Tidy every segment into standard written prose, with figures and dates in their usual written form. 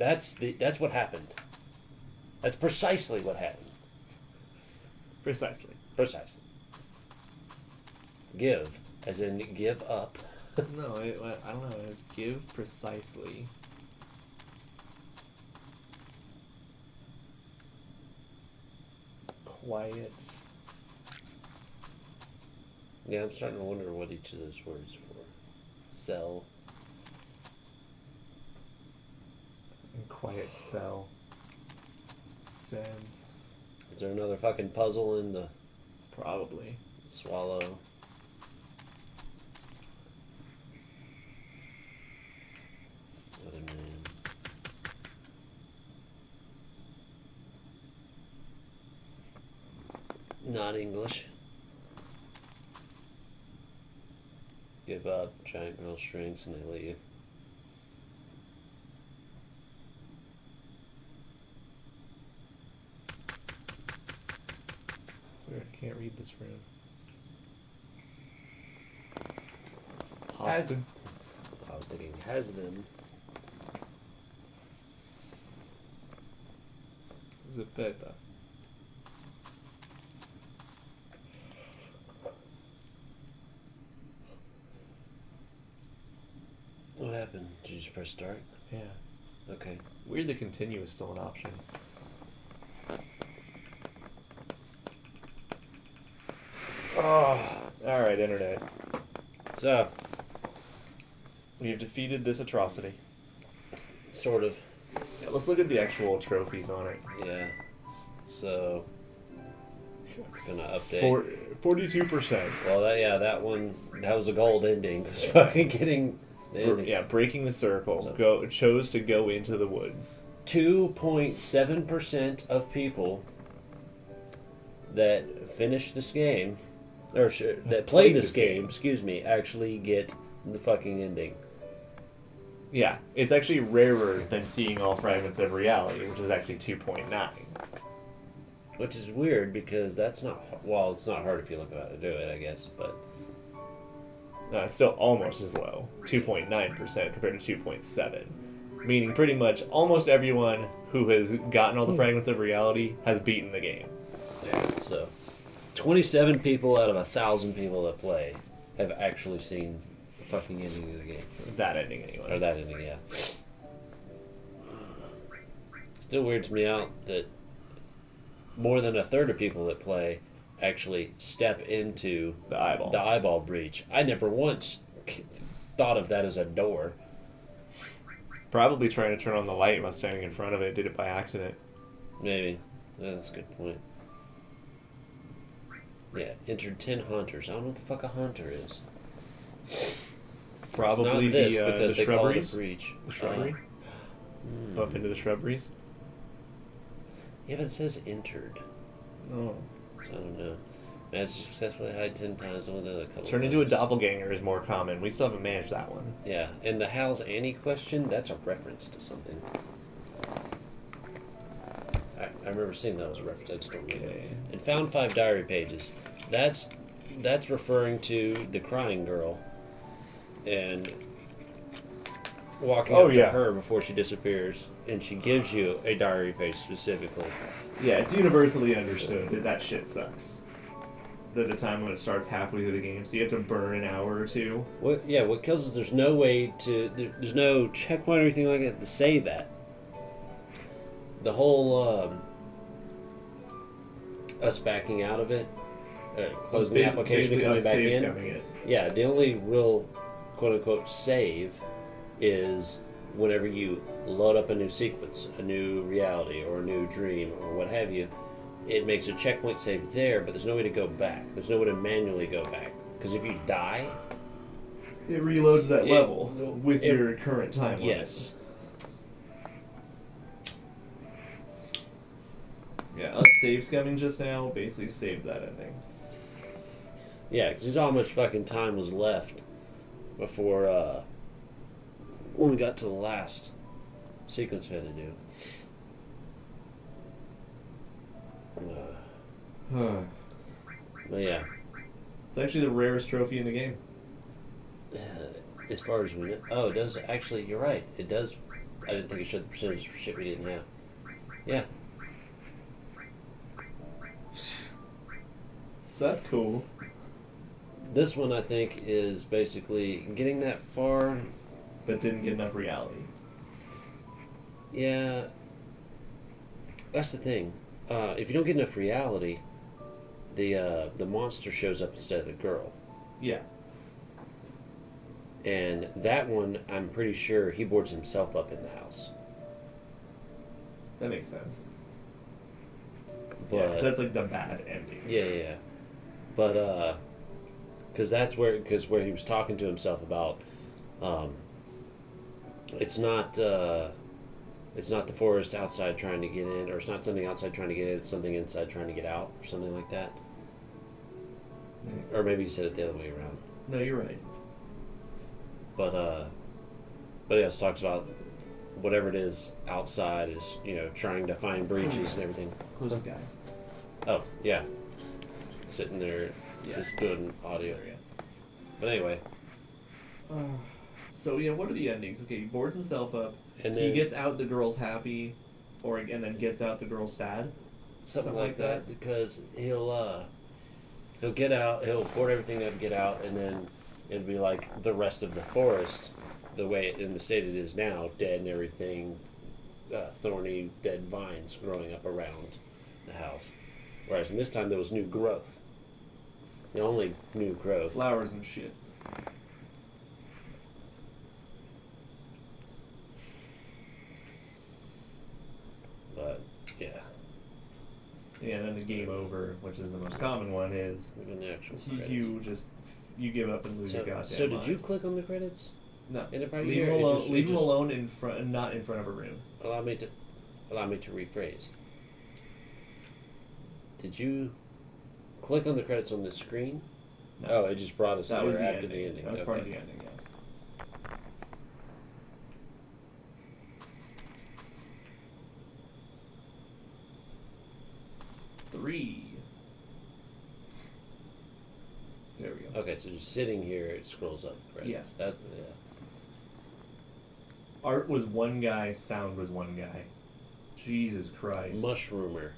That's what happened. That's precisely what happened. Precisely. Precisely. Give, as in give up. No, I don't know. Give precisely. Quiet. Yeah, I'm starting to wonder what each of those words are for. Sell. Quiet cell. Sense. Is there another fucking puzzle in the Probably. swallow? Weatherman. Not English. Give up. Giant girl shrinks and they leave. Weird, I can't read this room. Has- Austin. I was thinking has them. Zepeta. What happened? Did you just press start? Yeah. Okay. Weird that continue is still an option. Oh, alright, Internet. So, We have defeated this atrocity. sort of. Yeah, let's look at the actual trophies on it. Yeah. So, it's gonna update. 42%. Well, that one, that was a gold ending. It was fucking getting the ending. Yeah, breaking the circle. So- Chose to go into the woods. 2.7% of people that finished this game, or that played this game, excuse me, actually get the fucking ending. Yeah, it's actually rarer than seeing all fragments of reality, which is actually 2.9. Which is weird because that's not, well, it's not hard if you look at how to do it, I guess, but No, it's still almost as low, 2.9% compared to 2.7. Meaning pretty much almost everyone who has gotten all the fragments of reality has beaten the game. yeah, so 27 people out of 1,000 people that play have actually seen the fucking ending of the game. That ending, anyway. Or that ending, yeah. Still weirds me out that more than a third of people that play actually step into The eyeball. the eyeball breach. I never once thought of that as a door. Probably trying to turn on the light while standing in front of it, did it by accident. Maybe. That's a good point. Yeah, entered 10 hunters. I don't know what the fuck a hunter is. Probably it's not this the because they call it a shrubberies. breach. The shrubbery? Bump into the shrubberies? Yeah, but it says entered. Oh. So I don't know. Managed to successfully hide 10 times. I went to a couple Turn times. into a doppelganger is more common. We still haven't managed that one. Yeah, and the How's Annie question, that's a reference to something. I remember seeing that as a reference. I just don't remember. Okay. And found 5 diary pages. That's referring to the crying girl. And walking Oh, up to yeah. her before she disappears. And she gives you a diary page specifically. Yeah, it's universally understood that that shit sucks. That the time when it starts halfway through the game, so you have to burn an hour or two. What kills is there's no way to... There's no checkpoint or anything like that to save that. The whole... us backing out of it, closing the application and coming back in. It. Yeah, the only real quote-unquote save is whenever you load up a new sequence, a new reality, or a new dream, or what have you. It makes a checkpoint save there, but there's no way to go back. There's no way to manually go back. Because if you die... It reloads that level with it- your current time limit. Yes. Yeah, us save scumming just now basically saved that ending. Yeah, because there's how much fucking time was left before, when we got to the last sequence we had to do. But yeah, It's actually the rarest trophy in the game. as far as we know, oh, it does actually. You're right. It does I didn't think it showed the percentage for shit we didn't have. Yeah. So that's cool. This one, I think, is basically getting that far. But didn't get enough reality. Yeah. That's the thing. If you don't get enough reality, the monster shows up instead of the girl. Yeah. And that one, I'm pretty sure he boards himself up in the house. That makes sense. But Yeah, 'cause that's like the bad ending. yeah. But because where he was talking to himself about, it's not the forest outside trying to get in, or it's not something outside trying to get in. It's something inside trying to get out, or something like that. Or maybe he said it the other way around. No, you're right. But he also talks about whatever it is outside is, trying to find breaches and everything. Close the guy. Oh, yeah. Sitting there, just doing audio. There, yeah. But anyway. So yeah, what are the endings? Okay, he boards himself up. And He then gets out, the girl's happy, and then gets out, the girl's sad. something like that, because he'll get out, he'll board everything up, get out, and then it'll be like the rest of the forest, the way in the state it is now, dead and everything, thorny, dead vines growing up around the house. Whereas in this time there was new growth. The only new growth. Flowers and shit. But yeah, Yeah, and then the game over, which is the most common one, is even the actual you give up and lose your goddamn so did mind. you click on the credits? No. In the part Leave here, him it alone. just- it Leave him just- alone in front, not in front of a room. Allow me to rephrase. Did you click on the credits on the screen? No. Oh, it just brought us That there was the after ending. the ending. That was Okay. part of the ending. Yes. Three. There we go. Okay, so just sitting here, it scrolls up the credits. Yeah. Yeah. Art was one guy. Sound was one guy. Jesus Christ. Mushroomer.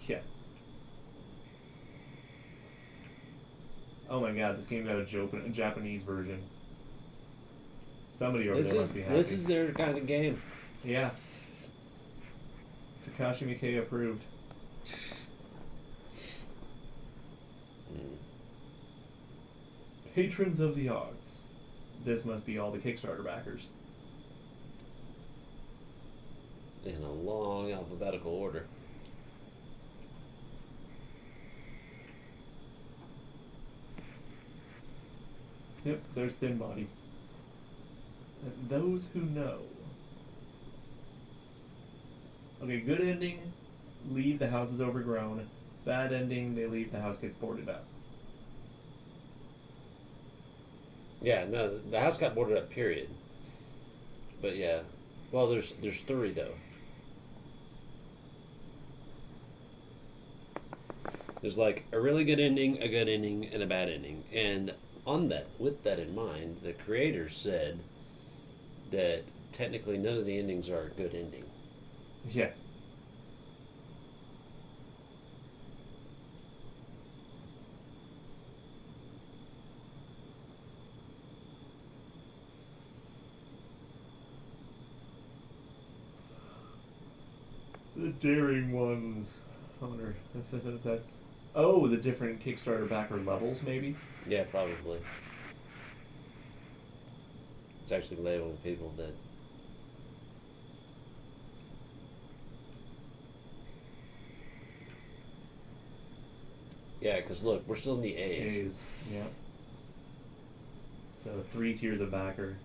Yeah. Oh my God! This game got a Japanese version. Somebody over there must be happy. This is their kind of game. Yeah. Takashi Miike approved. Patrons of the arts. This must be all the Kickstarter backers. In a long alphabetical order. Yep, there's Thin Body. Those who know. Okay, good ending, leave, the house is overgrown. Bad ending, they leave, the house gets boarded up. Yeah, no, the house got boarded up, period. But yeah. Well, there's three, though. There's like a really good ending, a good ending, and a bad ending. And with that in mind, the creators said that technically none of the endings are a good ending. Yeah. The daring ones. I wonder if that's... Oh, the different Kickstarter backer levels, maybe? Yeah, probably. It's actually labeled people that. Yeah, because look, we're still in the A's. A's, yeah. So 3 tiers of backer.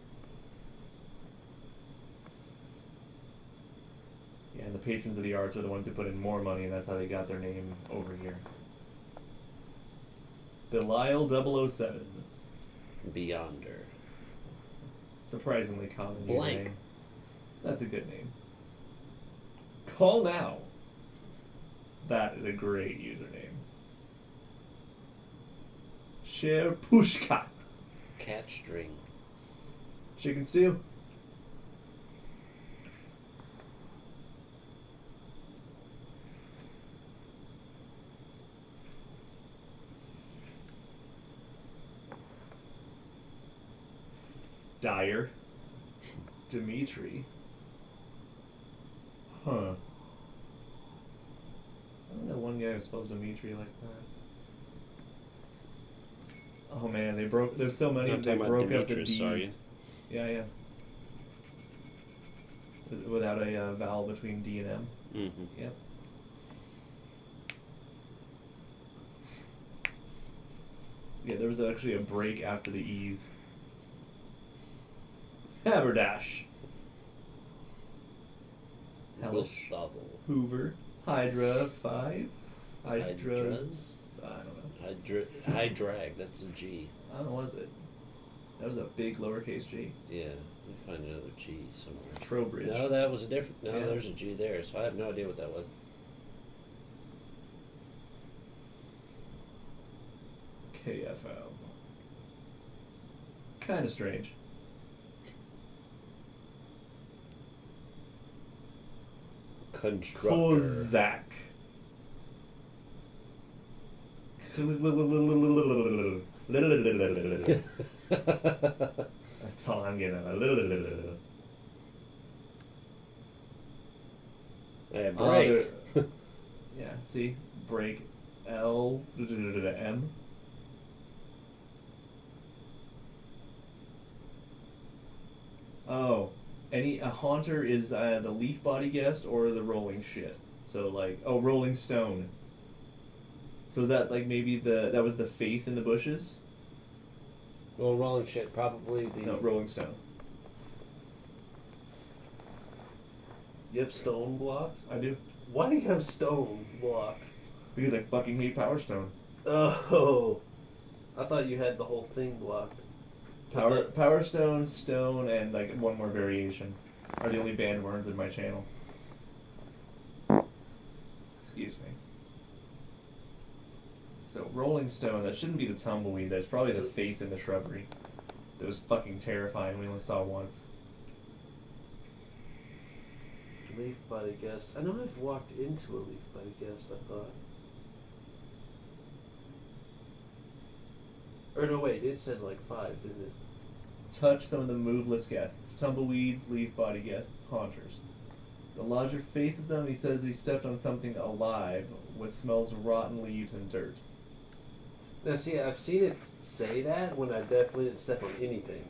Yeah, and the patrons of the arts are the ones who put in more money, and that's how they got their name over here. Belial 007. Beyonder. Surprisingly common Blank. username. That's a good name. Call now. That is a great username. Share Pushka. Cat string. Chicken stew. Dyer. Dimitri. Huh. I don't know one guy who spells Dimitri like that. Oh man, they broke. There's so many. I'm They talking about broke up the Demetrius, D's. are you? Yeah. Without a vowel between D and M. Mm-hmm. Yep. Yeah, there was actually a break after the E's. Haberdash. Hellish. Gustavo. Hoover. Hydra 5. Hydras. Hydras? I don't know. Hydrag, that's a G. I don't know, was it? That was a big lowercase g. Yeah, let me find another G somewhere. Trowbridge. No, that was a different. No, Yeah. there's a G there, so I have no idea what that was. KFM. Kind of strange. Constructor. Kozak. That's all I'm getting at. Yeah, break. Yeah, see? Break. L. M. Oh. A haunter is the leaf body guest or the rolling shit. So, like, Rolling Stone. So is that, like, maybe that was the face in the bushes? Well, rolling shit, probably the. No, Rolling Stone. You have stone blocks? I do. Why do you have stone blocks? Because I fucking hate Power Stone. Oh, I thought you had the whole thing blocked. Power Stone, Stone, and, like, one more variation are the only banned words in my channel. Excuse me. So, Rolling Stone, that shouldn't be the tumbleweed, that's probably the face in the shrubbery. That was fucking terrifying, we only saw once. Leaf body guest. I know I've walked into a leaf body guest, I thought. Or no, wait, it said like 5, didn't it? Touch some of the moveless guests. Tumbleweeds, leaf body guests, haunters. The lodger faces them, he says he stepped on something alive, which smells of rotten leaves and dirt. Now, see, I've seen it say that when I definitely didn't step on anything.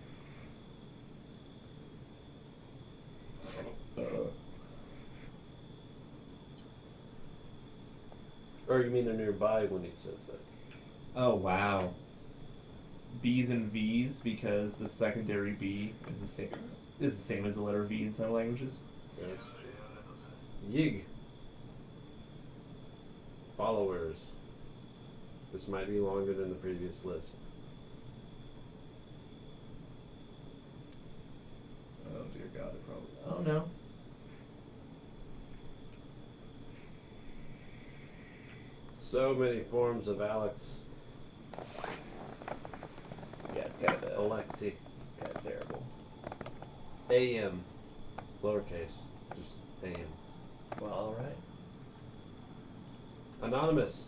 Or you mean they're nearby when he says that? Oh, wow. B's and V's, because the secondary B is the same as the letter V in some languages. Yes. Yig. Followers. This might be longer than the previous list. Oh dear God, it probably. Oh no. So many forms of Alex. Yeah, it's kind of Alexi. kind of terrible. AM. Lowercase. Just AM. Well, all right. Anonymous.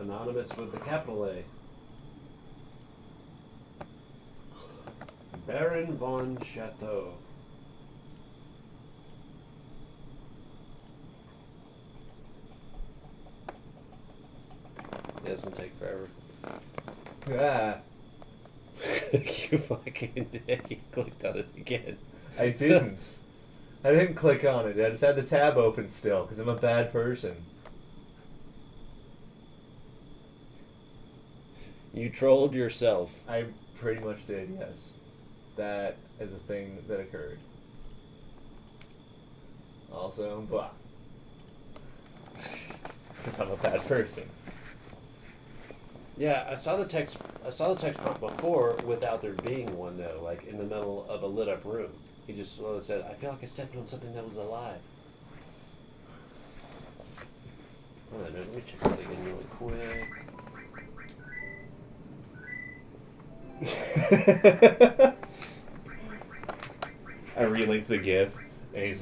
Anonymous with the capital A. Baron von Chateau. Yeah, this will take forever. Ah, You fucking dick. You clicked on it again. I didn't. I didn't click on it. I just had the tab open still because I'm a bad person. You trolled yourself. I pretty much did, yes. That is a thing that occurred. Also, blah. Because I'm a bad person. Yeah, I saw the text prompt before without there being one though, like in the middle of a lit up room. He just slowly said, "I feel like I stepped on something that was alive." Hold on, let me check that again really quick. I relinked the GIF, and he's